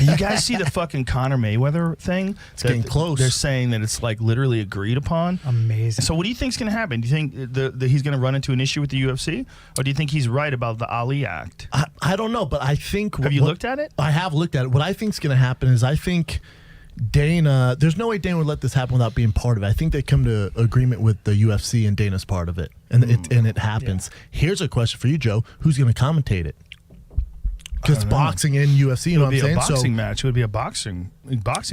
You guys see the fucking Conor Mayweather thing? It's getting close. They're saying that it's like literally agreed upon. Amazing. So what do you think's going to happen? Do you think he's going to run into an issue with the UFC? Or do you think he's right about the Ali Act? I don't know, but I think... Have you looked at it? I have looked at it. What I think's going to happen is I think Dana... There's no way Dana would let this happen without being part of it. I think they come to agreement with the UFC and Dana's part of it. And it happens. Yeah. Here's a question for you, Joe. Who's going to commentate it? Because boxing and UFC, you know what I'm saying? It would be a boxing match. It would be a boxing.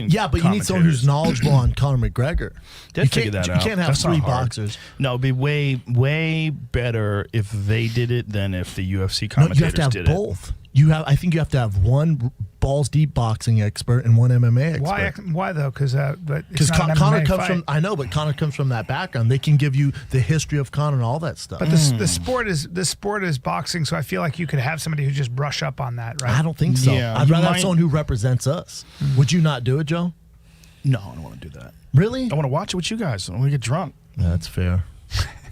Yeah, but you need someone who's knowledgeable on Conor McGregor. You can't have That's 3 boxers. No, it'd be way better if they did it than if the UFC commentators you have to have both. I think you have to have one balls deep boxing expert and one MMA expert. Why though? Because Conor comes from. I know, but Conor comes from that background. They can give you the history of Conor and all that stuff. But the sport is boxing, so I feel like you could have somebody who just brush up on that, right? I don't think so. Yeah, I'd rather have someone who represents us. Would you not do it, Joe? No, I don't want to do that. Really? I want to watch it with you guys. I want to get drunk. That's fair.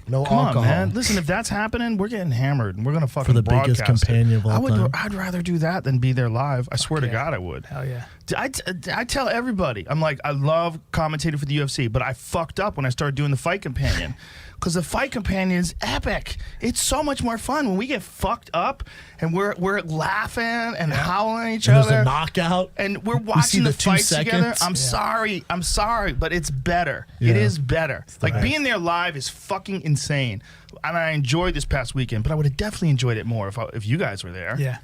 No Come alcohol. on, man. Listen, if that's happening, we're getting hammered, and we're gonna fucking for the broadcast biggest companion of all time. I'd rather do that than be there live. I swear to God, I would. Hell yeah. I tell everybody, I'm like, I love commentating for the UFC, but I fucked up when I started doing the Fight Companion. Because the Fight Companion is epic. It's so much more fun when we get fucked up and we're laughing and howling at each other. There's a knockout. And we're watching the fights together. I'm sorry, but it's better. Yeah. It is better. Like being there live is fucking insane. And I enjoyed this past weekend, but I would have definitely enjoyed it more if you guys were there. Yeah.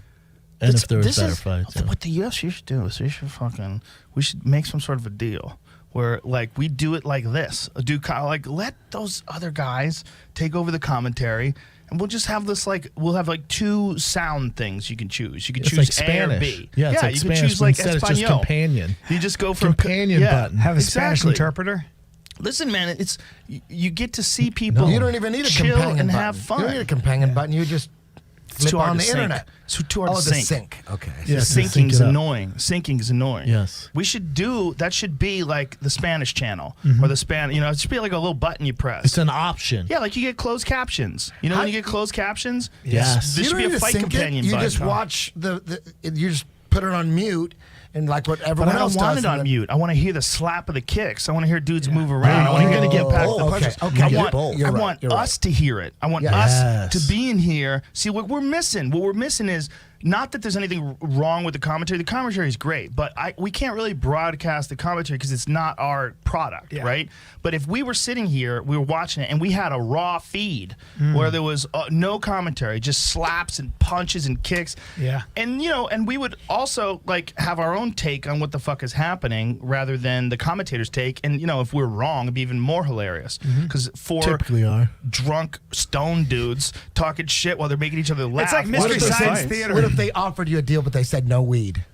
And if there was better fights. What the UFC should do is we should make some sort of a deal where like we do it like this. Let those other guys take over the commentary, and we'll just have this we'll have 2 sound things you can choose. You can choose like A or Spanish. B. Yeah, it's like you Spanish, can choose like instead Espanol. it's just companion. You just go for companion button. Have a Spanish interpreter. Listen, man, you get to see people. No, you don't even need a chill companion and button. have fun. You don't need a companion button. You just flip on the internet. It's too hard to sync. The sync. Okay. Yeah, syncing is annoying. Syncing is annoying. Yes. We should that should be like the Spanish channel or the Spanish. It should be like a little button you press. It's an option. Yeah, like you get closed captions. You know when you get closed captions? Yes. This should be a Fight Companion You button. just watch you just put it on mute. And like what everyone else does. But I don't want it on mute. I want to hear the slap of the kicks. I want to hear dudes move around. I want to get past the punches. Okay. I want us to hear it. I want us to be in here. See, what we're missing is not that there's anything wrong with the commentary. The commentary is great, but we can't really broadcast the commentary because it's not our product, right? But if we were sitting here, we were watching it, and we had a raw feed where there was no commentary, just slaps and punches and kicks. Yeah. And, and we would also, have our own take on what the fuck is happening rather than the commentator's take. And, if we're wrong, it'd be even more hilarious. Because typically are drunk, stone dudes talking shit while they're making each other laugh. It's like Mystery Science Theater. What if they offered you a deal, but they said no weed?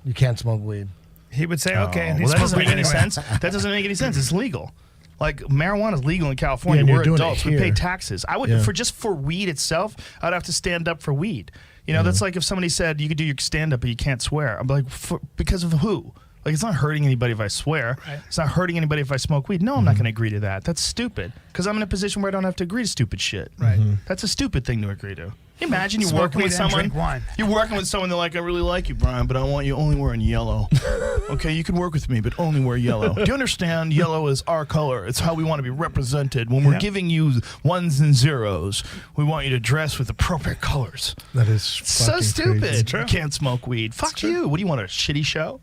You can't smoke weed. He would say, okay. And that doesn't make any sense. That doesn't make any sense. It's legal. Like, marijuana is legal in California. Yeah, we're adults. We pay taxes. I would, for weed itself, I'd have to stand up for weed. That's like if somebody said you could do your stand-up, but you can't swear. I'm like, because of who? Like, it's not hurting anybody if I swear. Right. It's not hurting anybody if I smoke weed. No, I'm not going to agree to that. That's stupid. Because I'm in a position where I don't have to agree to stupid shit. Right. That's a stupid thing to agree to. Imagine you're working with someone. You're working with someone. They're like, I really like you, Bryan, but I want you only wearing yellow. Okay, you can work with me, but only wear yellow. Do you understand? Yellow is our color. It's how we want to be represented. When we're giving you ones and zeros, we want you to dress with appropriate colors. That is so stupid. You can't smoke weed. Fuck you. What do you want? A shitty show?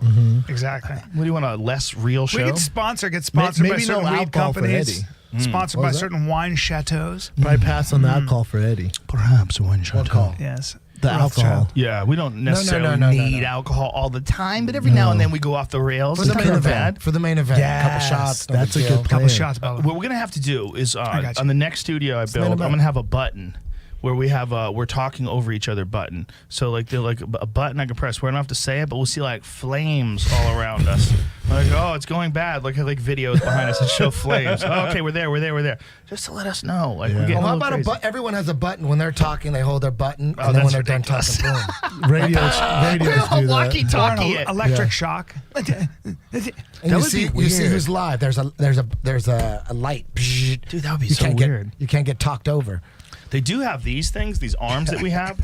Exactly. What do you want? A less real show? We get sponsored by certain weed companies. Sponsored by certain wine chateaus. Probably pass on the alcohol for Eddie. Perhaps a wine chateau. Yes. The alcohol. Yeah, we don't necessarily need alcohol all the time, but every now and then we go off the rails. For the main event. For the main event. Yes. A couple shots. That's a good plan. Couple shots. What we're going to have to do is on the next studio I build, I'm going to have a button where we have we're talking over each other button. So they're like a button I can press. We don't have to say it, but we'll see flames all around us. Like, oh, it's going bad. Like videos behind us that show flames. Oh, okay, we're there. Just to let us know. We're getting how about everyone has a button when they're talking? They hold their button, and then when they're done talking, boom. Radios do that. Walkie-talkie. Electric shock. And you see who's live. There's a light. Dude, that would be so weird. You can't get talked over. They do have these things, these arms that we have.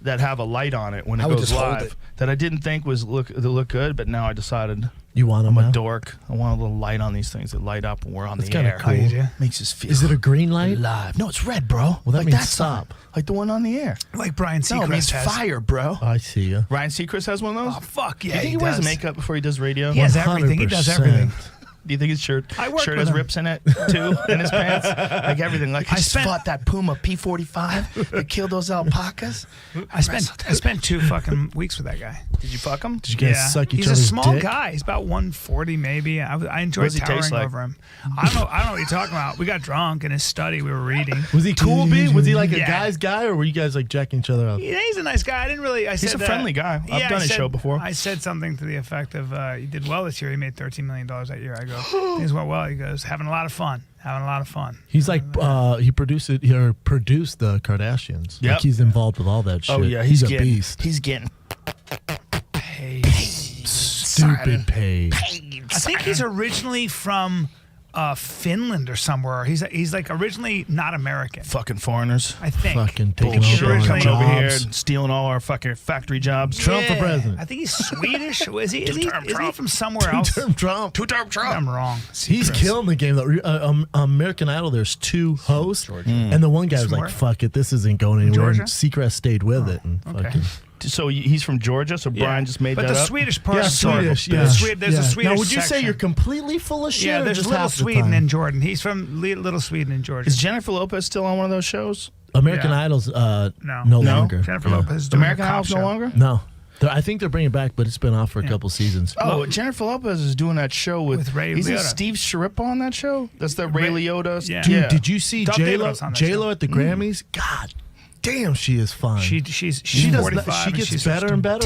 that have a light on it when it I would goes just hold live it. that I didn't think was look good, but now I decided You want them I'm a now? dork. I want a little light on these things that light up when we're on That's the kinda air. cool. Oh, you do? Makes us feel. Is it a green light? alive? No, it's red, bro. Well, that like means that sign. stop. Like the one on the air. Like Bryan No, it means Seacrest has. fire, bro. I see you. Ryan Seacrest has one of those. Oh, fuck yeah, Do you think he he wears does. makeup before he does radio? He has everything. He does 100%. everything. Do you think his shirt I worked has with him. rips in it too in his pants? Like everything. Like I just fought that Puma P45 that killed those alpacas. I spent 2 fucking weeks with that guy. Did you fuck him? Did you guys suck each He's a other's small dick? guy. He's about 140 maybe. I What enjoyed does he taste towering like? over him. I don't know what you're talking about. We got drunk in his study. We were reading. Was he cool, B? Was he like a Yeah. guy's guy, or were you guys like jacking each other up? Yeah, he's a nice guy. I didn't really. He's a friendly guy. I've done his show before. I said something to the effect of, "You did well this year. He made $13 million that year." I go, "Things went well." He goes, "Having a lot of fun. Having a lot of fun." He's like he produced the Kardashians. Yep. Like he's involved with all that shit. Oh yeah, he's a getting, beast. He's getting Hey, Stupid paid. I think he's originally from Finland or somewhere. He's like originally not American. fucking foreigners. I think. Fucking taking Bullshit. over our Coming over here jobs. and stealing all our fucking factory jobs. Trump for president. I think he's Swedish. Is he Trump. from somewhere else? Two-term Trump. Two-term Trump. I'm wrong. He's killing the game. Though. American Idol, there's 2 hosts, and the one guy was From like, where? "Fuck it, this isn't going anywhere." Georgia? And Seacrest stayed with it. And okay. fucking, So he's from Georgia. So Brian just made but that the up. Swedish part. yeah, is sort of- Swedish. Yeah, There's a Swedish Now, would you say section. you're completely full of shit? Yeah, or there's just Little half the Sweden time? and Jordan. He's from Little Sweden and Jordan. Is Jennifer Lopez still on one of those shows? American Yeah. Idol's no No. longer. Jennifer Yeah. Lopez is doing American a cop Idol's no show. longer. No, I think they're bringing it back, but it's been off for a couple seasons. Oh, Jennifer Lopez is doing that show with Ray Isn't Liotta. Steve Sharippa on that show? That's the Ray Liotta. Yeah. Dude, did you see Dove J-Lo Davidoff's on that show. at the Grammys? God damn, she is fine. She's she does 45 not, she and gets she's better and better.